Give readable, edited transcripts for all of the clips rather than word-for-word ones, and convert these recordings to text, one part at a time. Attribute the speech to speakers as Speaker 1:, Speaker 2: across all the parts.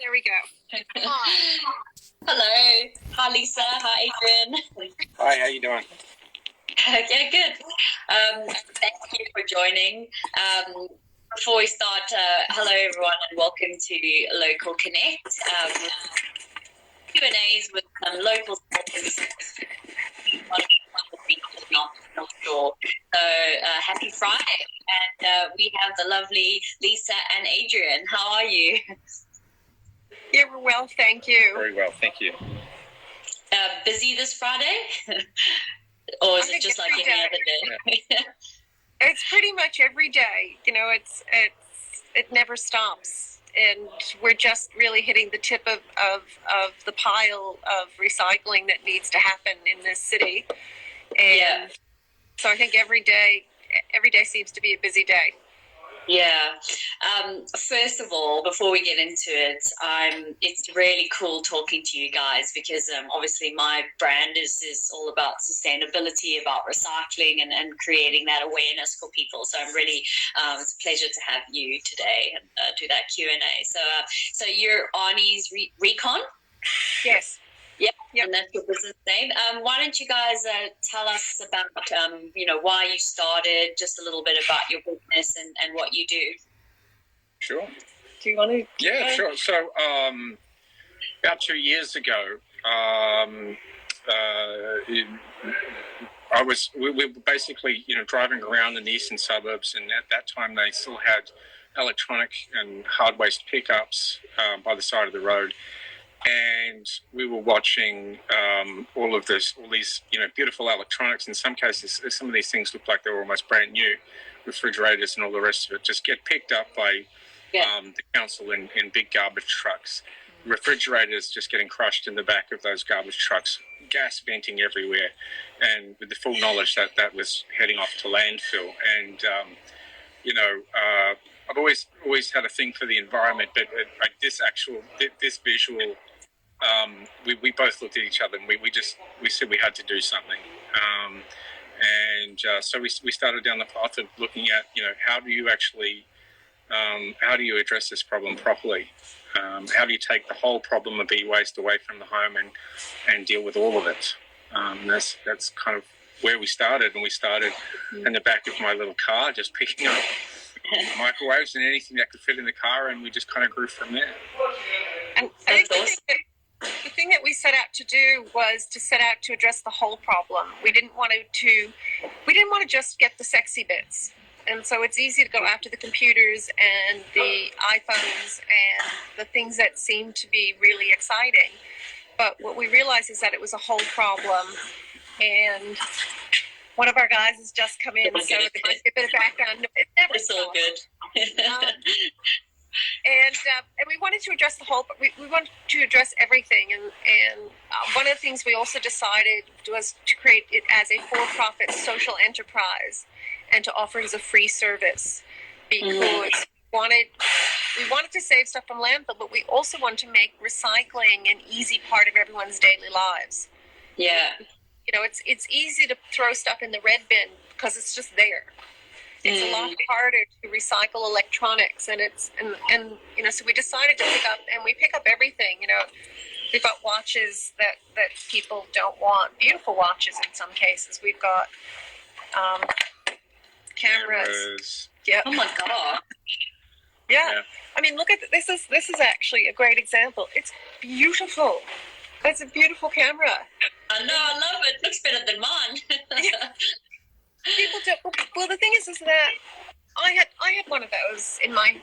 Speaker 1: There we go. Hi.
Speaker 2: Hello. Hi, Lisa. Hi, Adrian.
Speaker 3: Hi, how you doing?
Speaker 2: Yeah, good. Thank you for joining. Before we start, hello, everyone, and welcome to Local Connect. Q&As with local citizens. Not sure. So happy Friday. And we have the lovely Lisa and Adrian. How are you?
Speaker 1: Yeah, we're well, thank you.
Speaker 3: Very well, thank you.
Speaker 2: Busy this Friday? Or is it just like any other day?
Speaker 3: Yeah.
Speaker 1: It's pretty much every day. You know, it never stops. And we're just really hitting the tip of the pile of recycling that needs to happen in this city. And so I think every day seems to be a busy day.
Speaker 2: Yeah. First of all, before we get into it, it's really cool talking to you guys because obviously my brand is all about sustainability, about recycling and creating that awareness for people. So I'm really, it's a pleasure to have you today and do that Q&A. So you're Arnies Recon?
Speaker 1: Yes.
Speaker 2: Yep, and that's your business name. Why don't you guys tell us about, why you started, just a little bit about your business and what you do.
Speaker 3: Sure.
Speaker 1: Do you want to?
Speaker 3: Yeah, sure. So about 2 years ago, we were basically, driving around in the eastern suburbs, and at that time they still had electronic and hard waste pickups by the side of the road. And we were watching all these beautiful electronics. In some cases, some of these things look like they were almost brand new, refrigerators and all the rest of it, just get picked up by the council in big garbage trucks. Refrigerators just getting crushed in the back of those garbage trucks, gas venting everywhere, and with the full knowledge that that was heading off to landfill. And I've always had a thing for the environment, but this visual. We both looked at each other and we said we had to do something, so we started down the path of looking at how do you actually address this problem properly, how do you take the whole problem of e-waste away from the home and deal with all of it. That's kind of where we started, and we started in the back of my little car, just picking up microwaves and anything that could fit in the car, and we just kind of grew from there.
Speaker 1: And I think the thing that we set out to do was to set out to address the whole problem. We didn't want to just get the sexy bits. And so it's easy to go after the computers and the iPhones and the things that seem to be really exciting. But what we realized is that it was a whole problem. And one of our guys has just come in, so there might be a bit of background.
Speaker 2: It's all good.
Speaker 1: And we wanted to address the whole, but we wanted to address everything. And one of the things we also decided was to create it as a for-profit social enterprise and to offer it as a free service, because we wanted to save stuff from landfill, but we also want to make recycling an easy part of everyone's daily lives.
Speaker 2: Yeah.
Speaker 1: It's easy to throw stuff in the red bin because it's just there. It's a lot harder to recycle electronics, and so we decided to pick up everything. We've got watches that people don't want, beautiful watches in some cases. We've got cameras. Yeah.
Speaker 2: Oh my God.
Speaker 1: Yeah. I mean, look at this. This is actually a great example. It's beautiful. It's a beautiful camera.
Speaker 2: I know, I love it. It looks better than mine.
Speaker 1: People do. Well, the thing is that I had one of those in my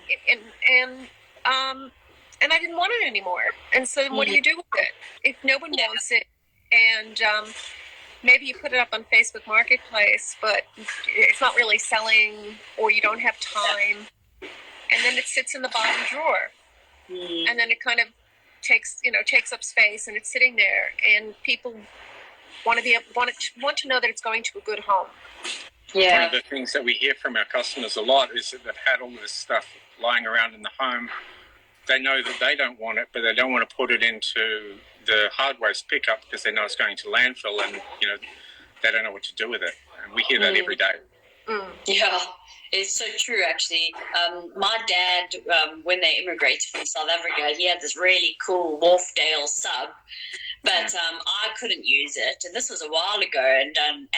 Speaker 1: and I didn't want it anymore. And so then what do you do with it if no one wants it? And maybe you put it up on Facebook Marketplace, but it's not really selling, or you don't have time, and then it sits in the bottom drawer, and then it kind of takes up space, and it's sitting there, and people want to know that it's going to a good home.
Speaker 2: Yeah.
Speaker 3: One of the things that we hear from our customers a lot is that they've had all this stuff lying around in the home. They know that they don't want it, but they don't want to put it into the hard waste pickup because they know it's going to landfill, and they don't know what to do with it. And we hear that every day.
Speaker 2: Yeah, it's so true, actually. My dad, when they immigrated from South Africa, he had this really cool Wharfdale sub, but I couldn't use it. And this was a while ago, and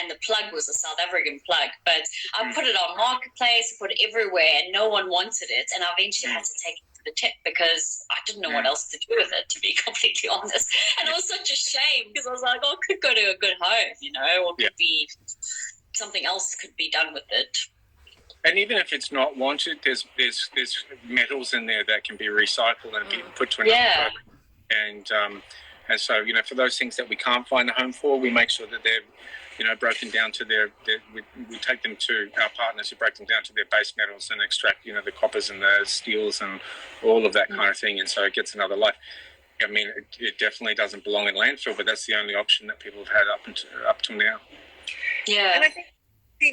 Speaker 2: the plug was a South African plug. But I put it on Marketplace, put it everywhere, and no one wanted it. And I eventually had to take it to the tip because I didn't know what else to do with it, to be completely honest. And it was such a shame because I was like, oh, it could go to a good home, or could be something else could be done with it.
Speaker 3: And even if it's not wanted, there's metals in there that can be recycled and be put to another program. And so, for those things that we can't find a home for, we make sure that they're, broken down to we take them to our partners who break them down to their base metals and extract, the coppers and the steels and all of that kind of thing. And so it gets another life. I mean, it definitely doesn't belong in landfill, but that's the only option that people have had up till now.
Speaker 2: Yeah.
Speaker 1: And I think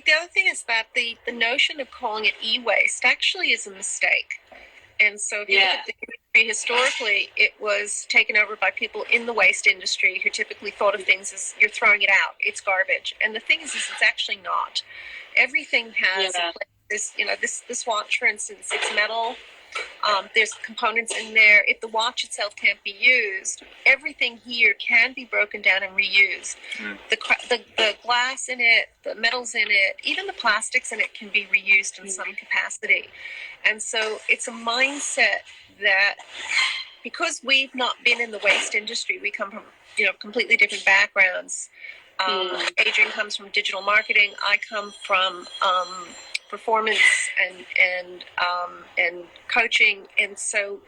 Speaker 1: the other thing is that the notion of calling it e-waste actually is a mistake. And so if you look at the industry historically, it was taken over by people in the waste industry who typically thought of things as you're throwing it out, it's garbage. And the thing is it's actually not. Everything has this watch, for instance, it's metal. There's components in there. If the watch itself can't be used, everything here can be broken down and reused. The glass in it, the metals in it, even the plastics in it can be reused in some capacity. And so it's a mindset that because we've not been in the waste industry, we come from completely different backgrounds. Adrian comes from digital marketing. I come from performance and coaching, and so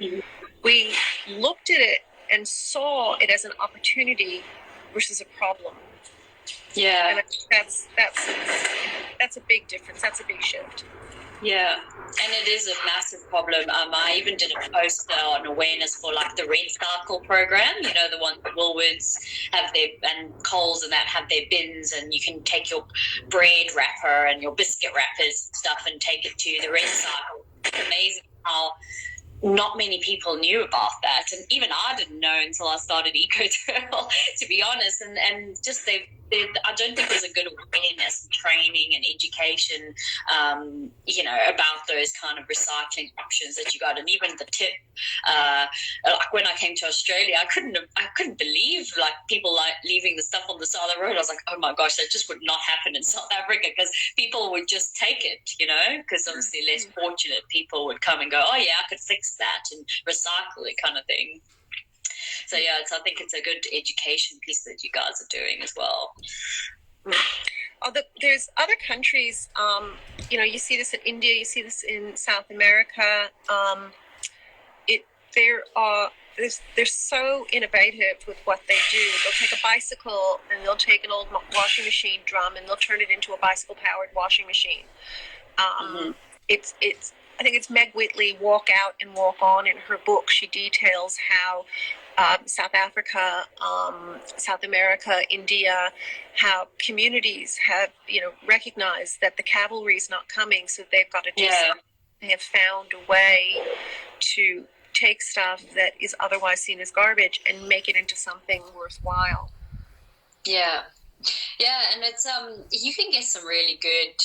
Speaker 1: we looked at it and saw it as an opportunity versus a problem.
Speaker 2: Yeah,
Speaker 1: and I think that's a big difference. That's a big shift.
Speaker 2: Yeah, and it is a massive problem. I even did a post on awareness for the Red Circle program. The one Woolworths have and Coles and that have their bins, and you can take your bread wrapper and your biscuit wrappers and stuff and take it to the Red Circle. It's amazing how not many people knew about that, and even I didn't know until I started EcoTurtle, to be honest. And just I don't think there's a good awareness, training, and education, about those kind of recycling options that you got. And even the tip, when I came to Australia, I couldn't believe people leaving the stuff on the side of the road. I was like, oh my gosh, that just would not happen in South Africa because people would just take it, because obviously less fortunate people would come and go, oh yeah, I could fix that and recycle it, kind of thing. So I think it's a good education piece that you guys are doing as well.
Speaker 1: There's other countries, you see this in India, you see this in South America. They're so innovative with what they do. They'll take a bicycle and they'll take an old washing machine drum and they'll turn it into a bicycle-powered washing machine. I think it's Meg Whitley, Walk Out and Walk On. In her book, she details how South Africa, South America, India, how communities have, recognized that the cavalry is not coming, so they've got to do something. They have found a way to take stuff that is otherwise seen as garbage and make it into something worthwhile.
Speaker 2: Yeah, and it's you can get some really good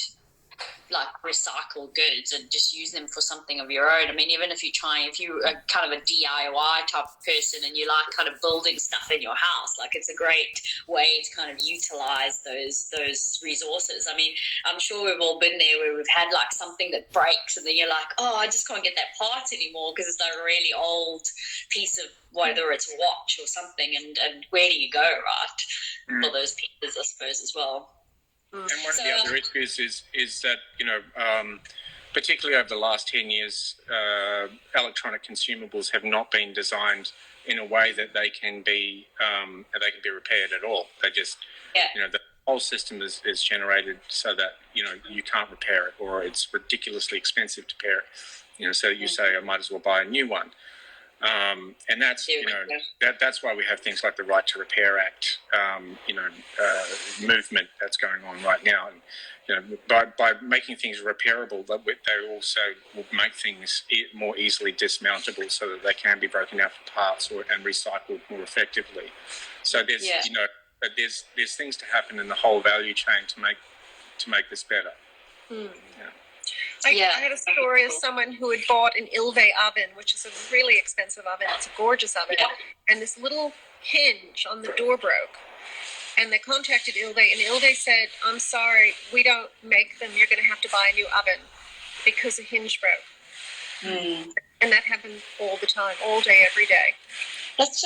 Speaker 2: recycled goods and just use them for something of your own. I mean, even if you're kind of a DIY type of person and you like kind of building stuff in your house, it's a great way to kind of utilize those resources. I mean, I'm sure we've all been there where we've had something that breaks and then you're like, oh, I just can't get that part anymore because it's a really old piece of, whether it's a watch or something, and where do you go, right, for those pieces, I suppose, as well.
Speaker 3: And one of the other issues is that, particularly over the last 10 years, electronic consumables have not been designed in a way that they can be repaired at all. They just, the whole system is generated so that, you can't repair it, or it's ridiculously expensive to repair it. So you say, I might as well buy a new one. And that's, that's why we have things like the Right to Repair Act, movement that's going on right now. And, by making things repairable, they also will make things more easily dismountable so that they can be broken out for parts and recycled more effectively. So there's, there's things to happen in the whole value chain to make this better.
Speaker 1: I had a story of someone who had bought an Ilve oven, which is a really expensive oven. It's a gorgeous oven.
Speaker 2: Yeah.
Speaker 1: And this little hinge on the door broke. And they contacted Ilve, and Ilve said, I'm sorry, we don't make them. You're going to have to buy a new oven because a hinge broke. And that happens all the time, all day, every day.
Speaker 2: It's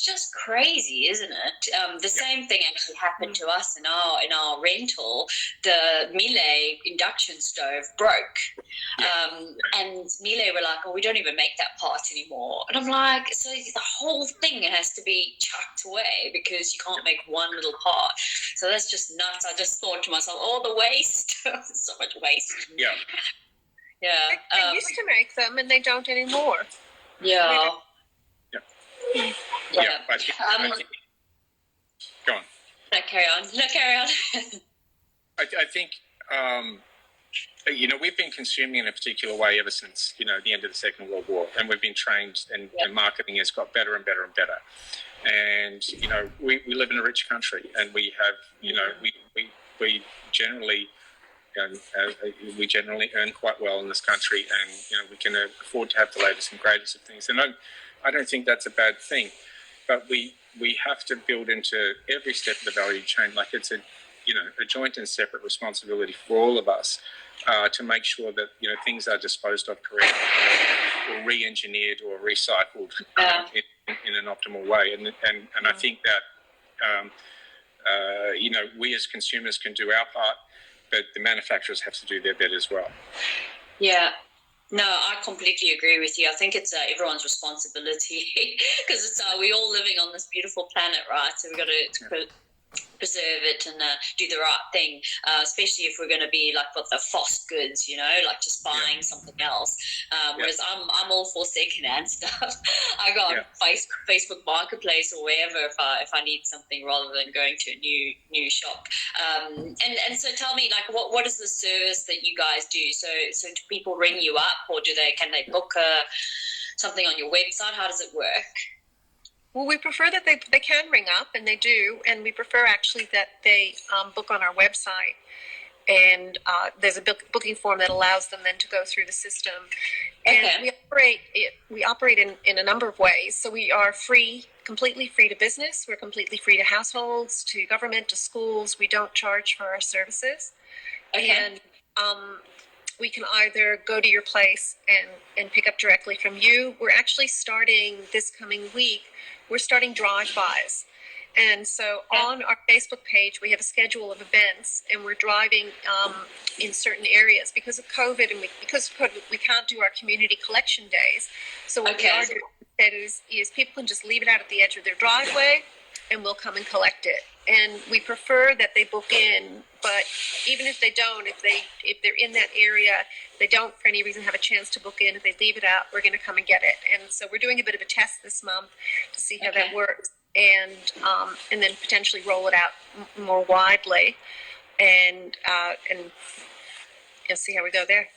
Speaker 2: just crazy, isn't it? The same thing actually happened to us in our rental. The Miele induction stove broke. And Miele were like, oh, we don't even make that part anymore. And I'm like, so the whole thing has to be chucked away because you can't make one little part. So that's just nuts. I just thought to myself, oh, the waste. So much waste.
Speaker 3: Yeah.
Speaker 2: Yeah.
Speaker 1: They used to make them, and they don't anymore.
Speaker 2: Yeah.
Speaker 3: I think, go on.
Speaker 2: No, carry on.
Speaker 3: I think, we've been consuming in a particular way ever since, the end of the Second World War. And we've been trained, and marketing has got better and better and better. And, we live in a rich country, and we have, we generally... we generally earn quite well in this country, and we can afford to have the latest and greatest of things. And I don't think that's a bad thing, but we have to build into every step of the value chain like it's a joint and separate responsibility for all of us to make sure that things are disposed of correctly, or re-engineered or recycled in an optimal way. And I think that we as consumers can do our part, but the manufacturers have to do their bit as well. Yeah.
Speaker 2: No, I completely agree with you. I think it's everyone's responsibility because it's we're all living on this beautiful planet, right? So we've got to preserve it and do the right thing, especially if we're going to be like with the fast goods, like just buying something else. Whereas I'm all for secondhand stuff. I got Facebook Marketplace or wherever if I need something rather than going to a new shop. And so tell me, like, what is the service that you guys do? So do people ring you up, or can they book something on your website? How does it work?
Speaker 1: Well, we prefer that they can ring up, and they do, and we prefer actually that they book on our website, and there's a booking form that allows them then to go through the system. And we operate in a number of ways. So we are completely free to business. We're completely free to households, to government, to schools. We don't charge for our services. And we can either go to your place and pick up directly from you. We're actually starting this coming week. We're starting drive-bys. And so on our Facebook page, we have a schedule of events, and we're driving in certain areas because of COVID, and we can't do our community collection days. So what we are doing instead is people can just leave it out at the edge of their driveway, and we'll come and collect it. And we prefer that they book in, but even if they don't, if they're in that area, they don't for any reason have a chance to book in, if they leave it out, we're going to come and get it. And so we're doing a bit of a test this month to see how that works, and then potentially roll it out more widely, and see how we go there.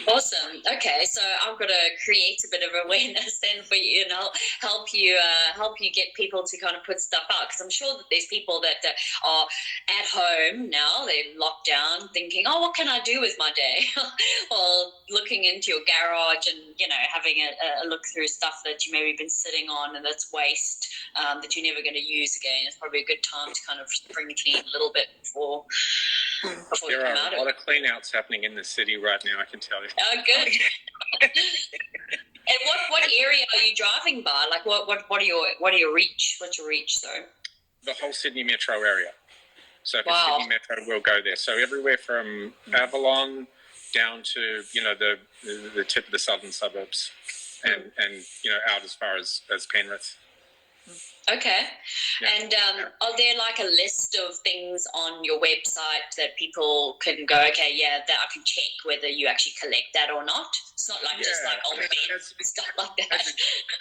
Speaker 2: Awesome. Okay, so I've got to create a bit of awareness then for you, and I'll help you get people to kind of put stuff out, because I'm sure that there's people that are at home now, they're locked down, thinking, oh, what can I do with my day? Or looking into your garage and having a look through stuff that you maybe been sitting on and that's waste that you're never going to use again. It's probably a good time to kind of spring clean a little bit before you come out of it.
Speaker 3: There are a lot of clean outs happening in the city right now, I can tell you.
Speaker 2: Oh, good. And what area are you driving by? Like, what are your reach? What's your reach? So
Speaker 3: the whole Sydney metro area. So for Sydney Metro, we'll go there. So everywhere from Avalon down to the tip of the southern suburbs, and out as far as Penrith.
Speaker 2: Okay. Yeah. And are there like a list of things on your website that people can go, okay, that I can check whether you actually collect that or not? It's not like just like old beds and stuff like that.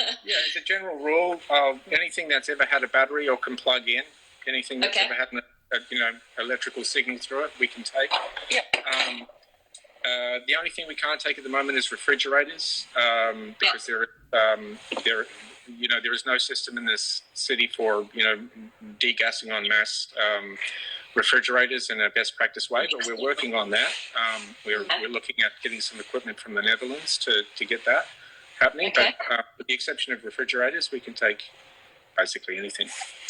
Speaker 3: As a general rule, anything that's ever had a battery or can plug in, anything that's ever had an electrical signal through it, we can take.
Speaker 2: Yep.
Speaker 3: The only thing we can't take at the moment is refrigerators, because there is no system in this city for, degassing en masse refrigerators in a best practice way, but we're working on that. We're looking at getting some equipment from the Netherlands to get that happening.
Speaker 2: Okay.
Speaker 3: But with the exception of refrigerators, we can take basically anything.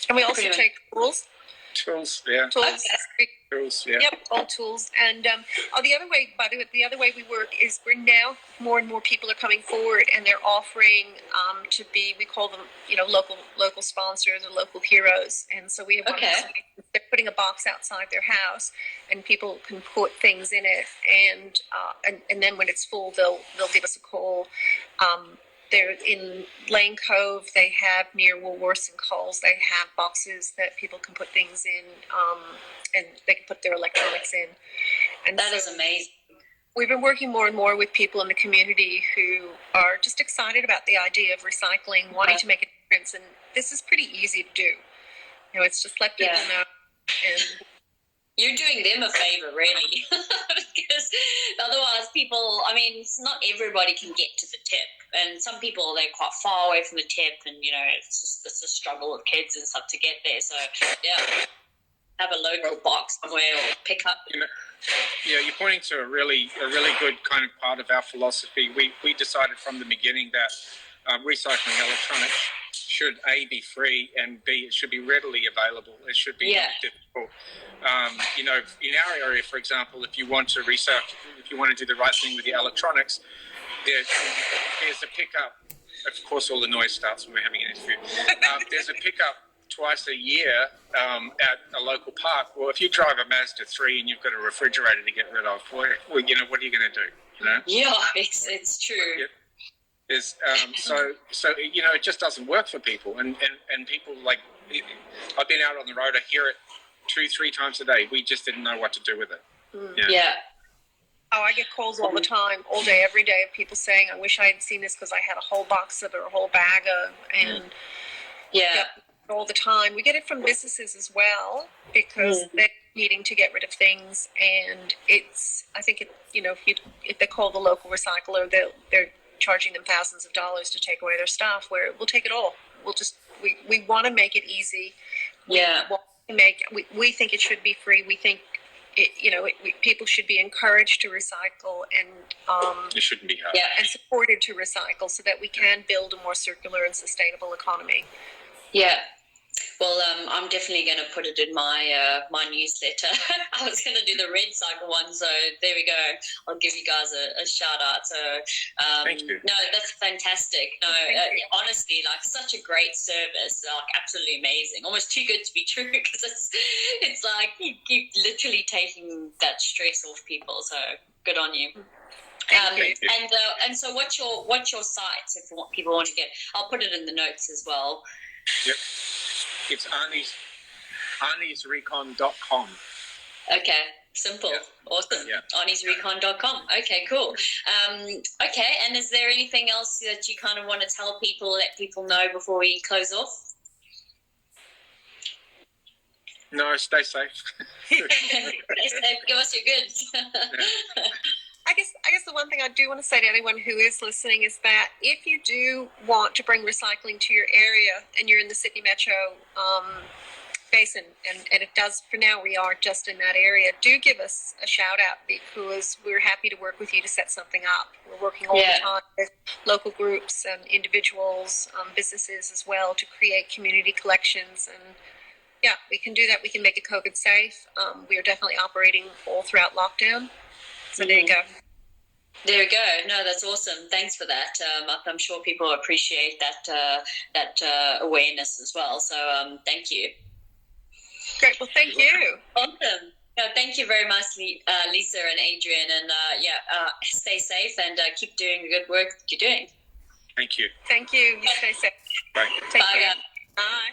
Speaker 1: And we also take tools.
Speaker 3: Tools, yeah.
Speaker 1: Tools.
Speaker 3: Tools, yeah.
Speaker 1: Yep, all tools. And the other way, by the way, the other way we work is we're now more and more people are coming forward and they're offering to be, we call them, local sponsors or local heroes. And so we have one person, they're putting a box outside their house and people can put things in it. And then when it's full, they'll give us a call. They're in Lane Cove. They have near Woolworths and Coles. They have boxes that people can put things in, and they can put their electronics in. And
Speaker 2: that is amazing.
Speaker 1: We've been working more and more with people in the community who are just excited about the idea of recycling, wanting to make a difference. And this is pretty easy to do. It's just let people know. And
Speaker 2: you're doing them a favor, really, because otherwise people, not everybody can get to the tip. And some people, they're quite far away from the tip and, it's a struggle with kids and stuff to get there. So, have a local box somewhere or pick up.
Speaker 3: You're pointing to a really good kind of part of our philosophy. We decided from the beginning that recycling electronics should A, be free, and B, it should be readily available. It should be not difficult. In our area, for example, if you want to recycle, if you want to do the right thing with your electronics, there's a pickup. Of course, all the noise starts when we're having an interview. There's a pickup twice a year at a local park. Well, if you drive a Mazda 3 and you've got a refrigerator to get rid of, what are you going to do?
Speaker 2: Yeah, it's true.
Speaker 3: Yeah. It just doesn't work for people, and people I've been out on the road. I hear it 2-3 times a day. We just didn't know what to do with it.
Speaker 2: Yeah.
Speaker 1: Oh, I get calls all the time, all day, every day, of people saying, "I wish I had seen this because I had a whole box of it or a whole bag of," and all the time. We get it from businesses as well because they're needing to get rid of things, and if they call the local recycler, they're charging them thousands of dollars to take away their stuff. Where we'll take it all. We want to make it easy. We think it should be free. We think people should be encouraged to recycle and
Speaker 3: it shouldn't be hard.
Speaker 1: and supported to recycle so that we can build a more circular and sustainable economy.
Speaker 2: Yeah. Well, I'm definitely going to put it in my newsletter. I was going to do the Red Cycle one, so there we go. I'll give you guys a shout out. So,
Speaker 3: thank you.
Speaker 2: No, that's fantastic. No, honestly, such a great service, absolutely amazing. Almost too good to be true because it's like you keep literally taking that stress off people. So good on you. And so what's your site if people want to get? I'll put it in the notes as well.
Speaker 3: Yep. It's arniesrecon.com.
Speaker 2: Okay, simple.
Speaker 3: Yeah.
Speaker 2: Awesome.
Speaker 3: Yeah.
Speaker 2: Arniesrecon.com. Okay, cool. Okay, and is there anything else that you kind of want to tell people, let people know before we close off?
Speaker 3: No, stay safe.
Speaker 2: Stay safe. Give us your goods.
Speaker 1: I guess the one thing I do want to say to anyone who is listening is that if you do want to bring recycling to your area and you're in the Sydney Metro basin, and it does, for now we are just in that area, do give us a shout out because we're happy to work with you to set something up. We're working all the time with local groups and individuals, businesses as well, to create community collections, and we can do that. We can make it COVID safe. We are definitely operating all throughout lockdown. So there you go.
Speaker 2: There we go. No, that's awesome. Thanks for that. I'm sure people appreciate that awareness as well. So thank you.
Speaker 1: Great. Well, thank you.
Speaker 2: Awesome. No, thank you very much, Lisa and Adrian. And stay safe and keep doing the good work that you're doing.
Speaker 3: Thank you.
Speaker 1: Thank you. You stay safe.
Speaker 3: Bye.
Speaker 1: Take
Speaker 2: Bye,
Speaker 1: care.
Speaker 2: guys.
Speaker 1: Bye.